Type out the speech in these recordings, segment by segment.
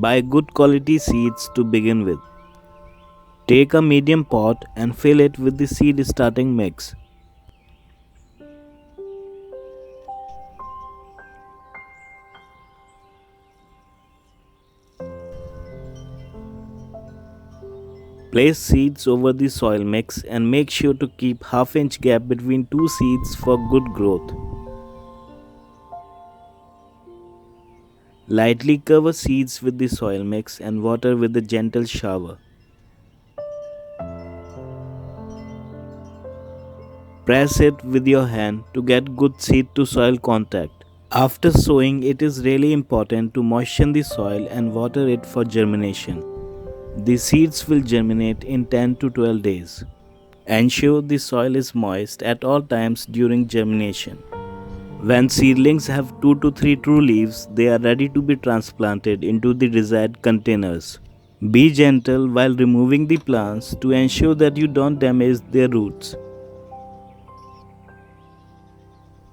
Buy good quality seeds to begin with. Take a medium pot and fill it with the seed starting mix. Place seeds over the soil mix and make sure to keep half-inch gap between two seeds for good growth. Lightly cover seeds with the soil mix and water with a gentle shower. Press it with your hand to get good seed to soil contact. After sowing, it is really important to moisten the soil and water it for germination. The seeds will germinate in 10 to 12 days. Ensure the soil is moist at all times during germination. When seedlings have 2 to 3 true leaves, they are ready to be transplanted into the desired containers. Be gentle while removing the plants to ensure that you don't damage their roots.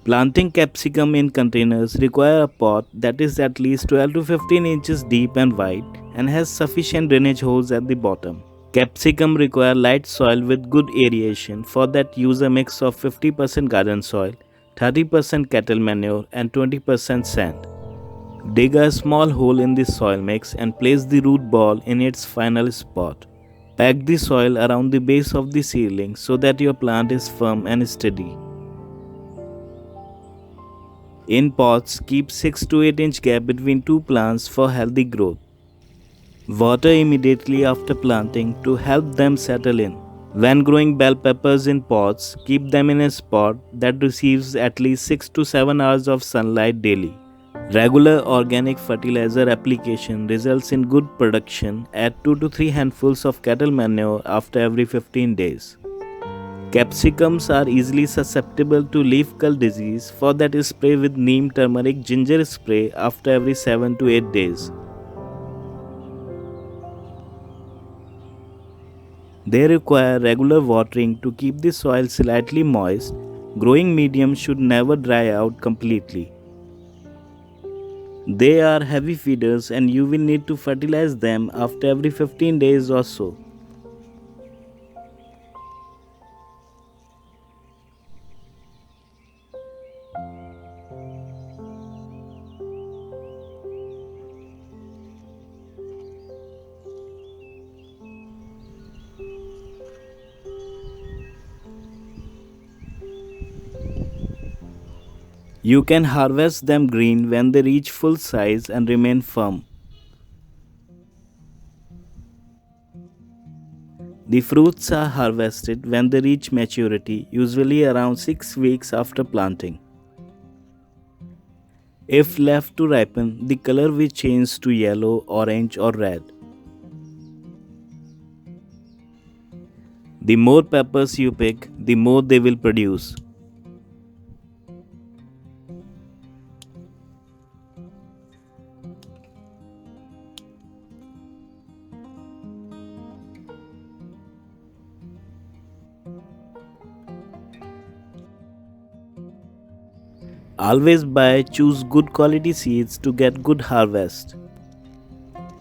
Planting capsicum in containers require a pot that is at least 12 to 15 inches deep and wide and has sufficient drainage holes at the bottom. Capsicum require light soil with good aeration. For that, use a mix of 50% garden soil, 30% cattle manure and 20% sand. Dig a small hole in the soil mix and place the root ball in its final spot. Pack the soil around the base of the seedling so that your plant is firm and steady. In pots, keep 6 to 8 inch gap between two plants for healthy growth. Water immediately after planting to help them settle in. When growing bell peppers in pots, keep them in a spot that receives at least 6 to 7 hours of sunlight daily. Regular organic fertilizer application results in good production. Add 2 to 3 handfuls of cattle manure after every 15 days. Capsicums are easily susceptible to leaf curl disease. For that, spray with neem turmeric ginger spray after every 7 to 8 days. They require regular watering to keep the soil slightly moist. Growing medium should never dry out completely. They are heavy feeders and you will need to fertilize them after every 15 days or so. You can harvest them green when they reach full size and remain firm. The fruits are harvested when they reach maturity, usually around 6 weeks after planting. If left to ripen, the color will change to yellow, orange or red. The more peppers you pick, the more they will produce. Always choose good quality seeds to get good harvest.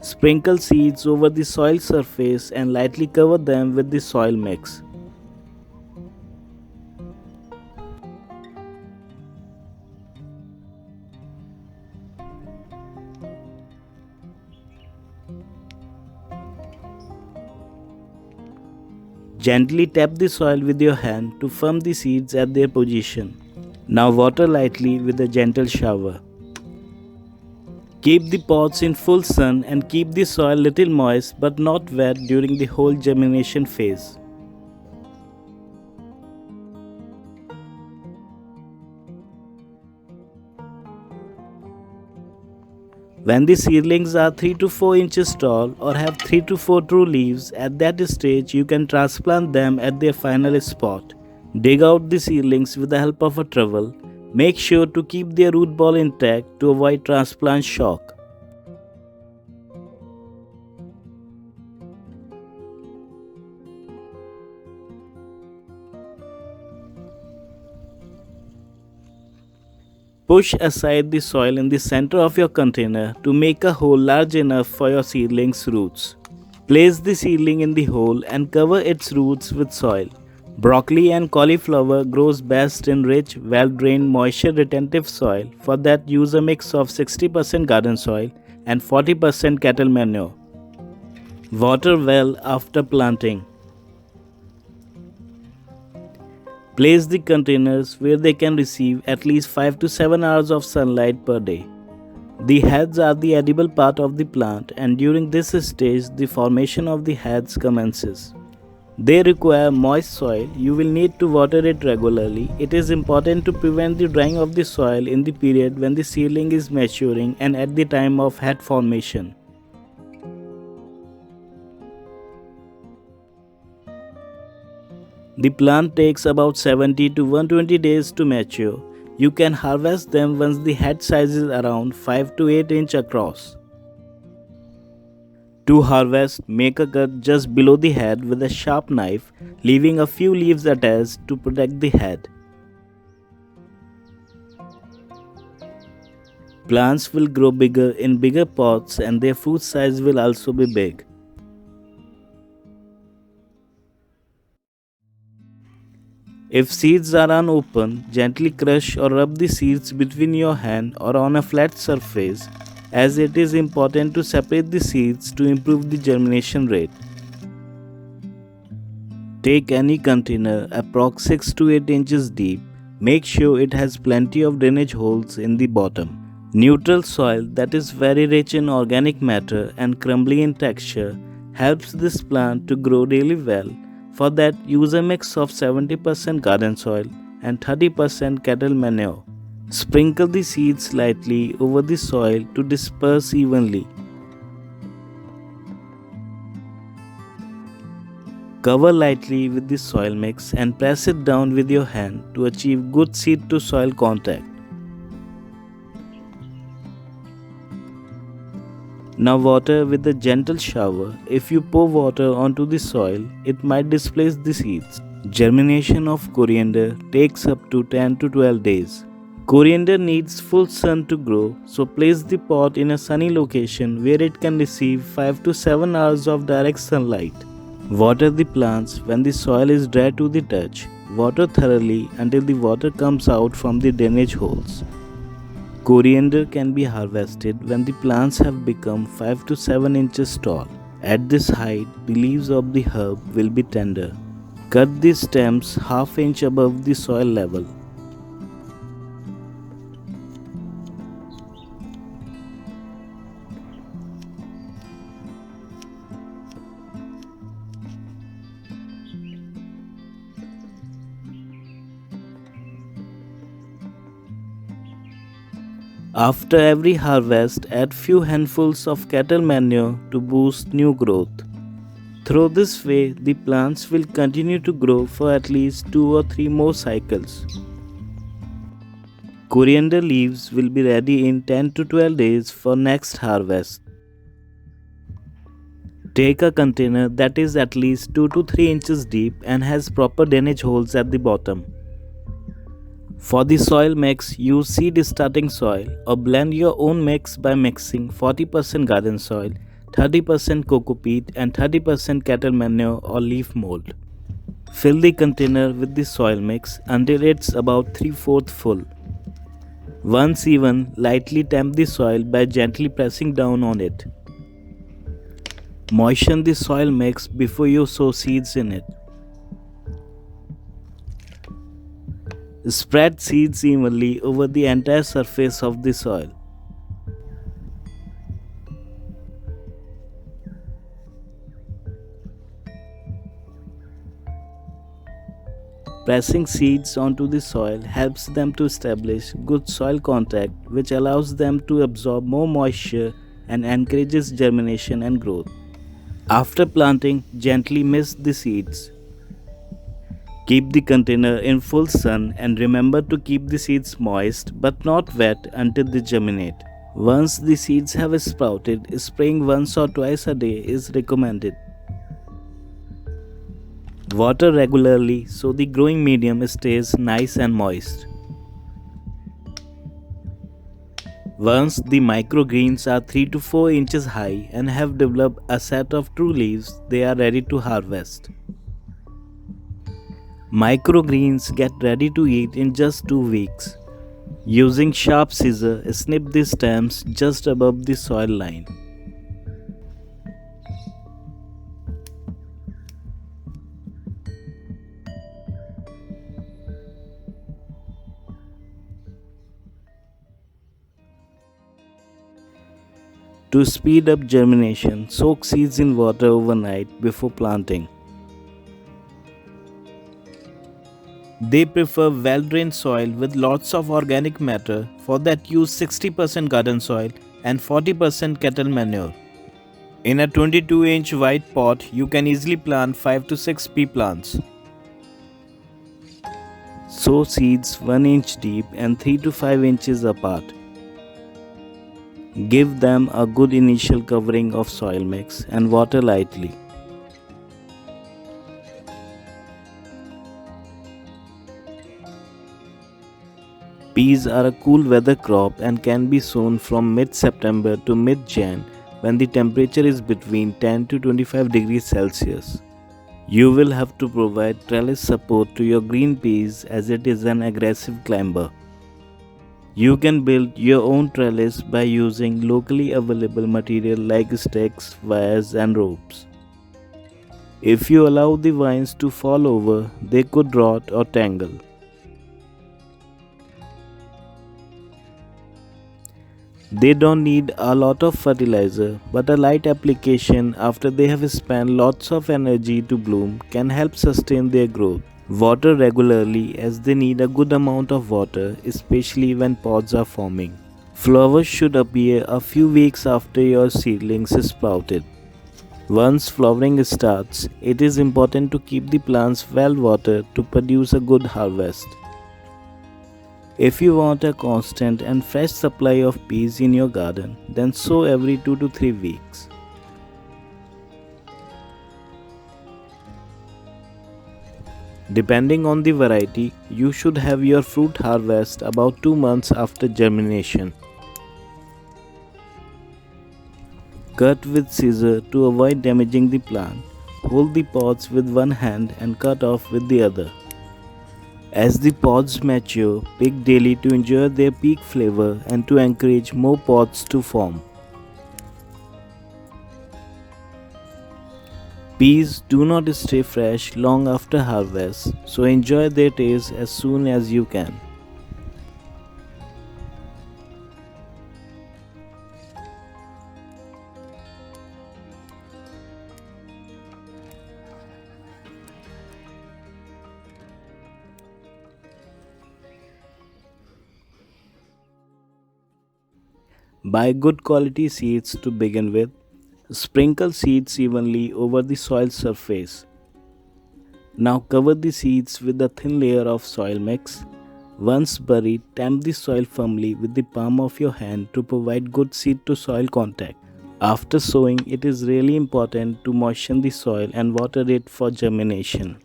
Sprinkle seeds over the soil surface and lightly cover them with the soil mix. Gently tap the soil with your hand to firm the seeds at their position. Now water lightly with a gentle shower. Keep the pots in full sun and keep the soil little moist but not wet during the whole germination phase. When the seedlings are 3 to 4 inches tall or have 3 to 4 true leaves, at that stage you can transplant them at their final spot. Dig out the seedlings with the help of a trowel. Make sure to keep their root ball intact to avoid transplant shock. Push aside the soil in the center of your container to make a hole large enough for your seedling's roots. Place the seedling in the hole and cover its roots with soil. Broccoli and cauliflower grows best in rich, well-drained, moisture-retentive soil. For that, use a mix of 60% garden soil and 40% cattle manure. Water well after planting. Place the containers where they can receive at least 5 to 7 hours of sunlight per day. The heads are the edible part of the plant, and during this stage the formation of the heads commences. They require moist soil. You will need to water it regularly. It is important to prevent the drying of the soil in the period when the seedling is maturing and at the time of head formation. The plant takes about 70 to 120 days to mature. You can harvest them once the head size is around 5 to 8 inch across. To harvest, make a cut just below the head with a sharp knife, leaving a few leaves attached to protect the head. Plants will grow bigger in bigger pots and their fruit size will also be big. If seeds are unopened, gently crush or rub the seeds between your hand or on a flat surface, as it is important to separate the seeds to improve the germination rate. Take any container approx 6 to 8 inches deep. Make sure it has plenty of drainage holes in the bottom. Neutral soil that is very rich in organic matter and crumbly in texture helps this plant to grow really well. For that, use a mix of 70% garden soil and 30% cattle manure. Sprinkle the seeds lightly over the soil to disperse evenly. Cover lightly with the soil mix and press it down with your hand to achieve good seed to soil contact. Now water with a gentle shower. If you pour water onto the soil, it might displace the seeds. Germination of coriander takes up to 10 to 12 days. Coriander needs full sun to grow, so place the pot in a sunny location where it can receive 5 to 7 hours of direct sunlight. Water the plants when the soil is dry to the touch. Water thoroughly until the water comes out from the drainage holes. Coriander can be harvested when the plants have become 5 to 7 inches tall. At this height, the leaves of the herb will be tender. Cut the stems half inch above the soil level. After every harvest, add few handfuls of cattle manure to boost new growth. Through this way, the plants will continue to grow for at least 2 or 3 more cycles. Coriander leaves will be ready in 10 to 12 days for next harvest. Take a container that is at least 2 to 3 inches deep and has proper drainage holes at the bottom. For the soil mix, use seed starting soil or blend your own mix by mixing 40% garden soil, 30% Cocopeat and 30% cattle manure or leaf mold. Fill the container with the soil mix until it's about 3/4 full. Once even, lightly tamp the soil by gently pressing down on it. Moisten the soil mix before you sow seeds in it. Spread seeds evenly over the entire surface of the soil. Pressing seeds onto the soil helps them to establish good soil contact, which allows them to absorb more moisture and encourages germination and growth. After planting, gently mist the seeds. Keep the container in full sun and remember to keep the seeds moist but not wet until they germinate. Once the seeds have sprouted, spraying once or twice a day is recommended. Water regularly so the growing medium stays nice and moist. Once the microgreens are 3 to 4 inches high and have developed a set of true leaves, they are ready to harvest. Microgreens get ready to eat in just 2 weeks. Using sharp scissor, snip the stems just above the soil line. To speed up germination, soak seeds in water overnight before planting. They prefer well-drained soil with lots of organic matter. For that, use 60% garden soil and 40% cattle manure. In a 22-inch wide pot, you can easily plant 5 to 6 pea plants. Sow seeds 1 inch deep and 3 to 5 inches apart. Give them a good initial covering of soil mix and water lightly. Peas are a cool weather crop and can be sown from mid-September to mid-Jan when the temperature is between 10 to 25 degrees Celsius. You will have to provide trellis support to your green peas as it is an aggressive climber. You can build your own trellis by using locally available material like sticks, wires and ropes. If you allow the vines to fall over, they could rot or tangle. They don't need a lot of fertilizer, but a light application after they have spent lots of energy to bloom can help sustain their growth. Water regularly as they need a good amount of water, especially when pods are forming. Flowers should appear a few weeks after your seedlings is sprouted. Once flowering starts, it is important to keep the plants well watered to produce a good harvest. If you want a constant and fresh supply of peas in your garden, then sow every 2 to 3 weeks. Depending on the variety, you should have your fruit harvest about 2 months after germination. Cut with scissor to avoid damaging the plant. Hold the pods with one hand and cut off with the other. As the pods mature, pick daily to enjoy their peak flavor and to encourage more pods to form. Peas do not stay fresh long after harvest, so enjoy their taste as soon as you can. Buy good quality seeds to begin with. Sprinkle seeds evenly over the soil surface. Now cover the seeds with a thin layer of soil mix. Once buried, tamp the soil firmly with the palm of your hand to provide good seed to soil contact. After sowing, it is really important to moisten the soil and water it for germination.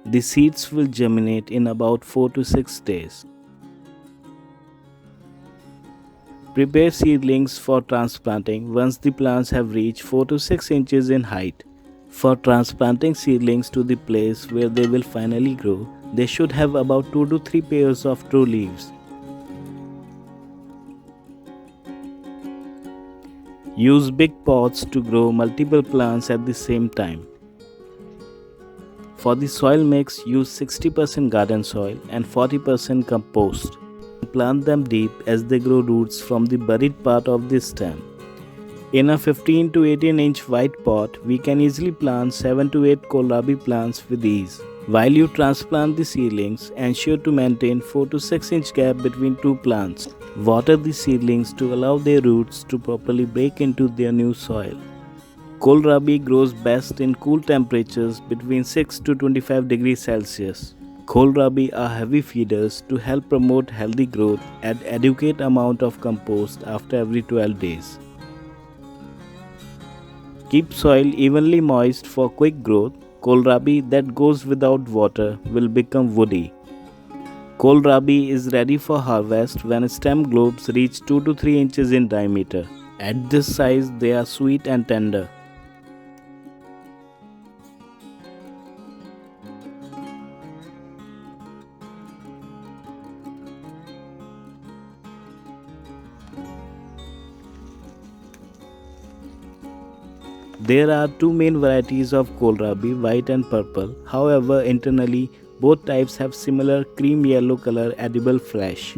The seeds will germinate in about 4 to 6 days. Prepare seedlings for transplanting once the plants have reached 4 to 6 inches in height. For transplanting seedlings to the place where they will finally grow, they should have about 2 to 3 pairs of true leaves. Use big pots to grow multiple plants at the same time. For the soil mix, use 60% garden soil and 40% compost. Plant them deep as they grow roots from the buried part of the stem. In a 15 to 18 inch wide pot, we can easily plant 7 to 8 kohlrabi plants with ease. While you transplant the seedlings, ensure to maintain 4 to 6 inch gap between two plants. Water the seedlings to allow their roots to properly break into their new soil. Kohlrabi grows best in cool temperatures between 6 to 25 degrees Celsius. Kohlrabi are heavy feeders. To help promote healthy growth, add adequate amount of compost after every 12 days. Keep soil evenly moist for quick growth. Kohlrabi that goes without water will become woody. Kohlrabi is ready for harvest when stem globes reach 2 to 3 inches in diameter. At this size, they are sweet and tender. There are two main varieties of kohlrabi, white and purple. However, internally, both types have similar cream yellow color edible flesh.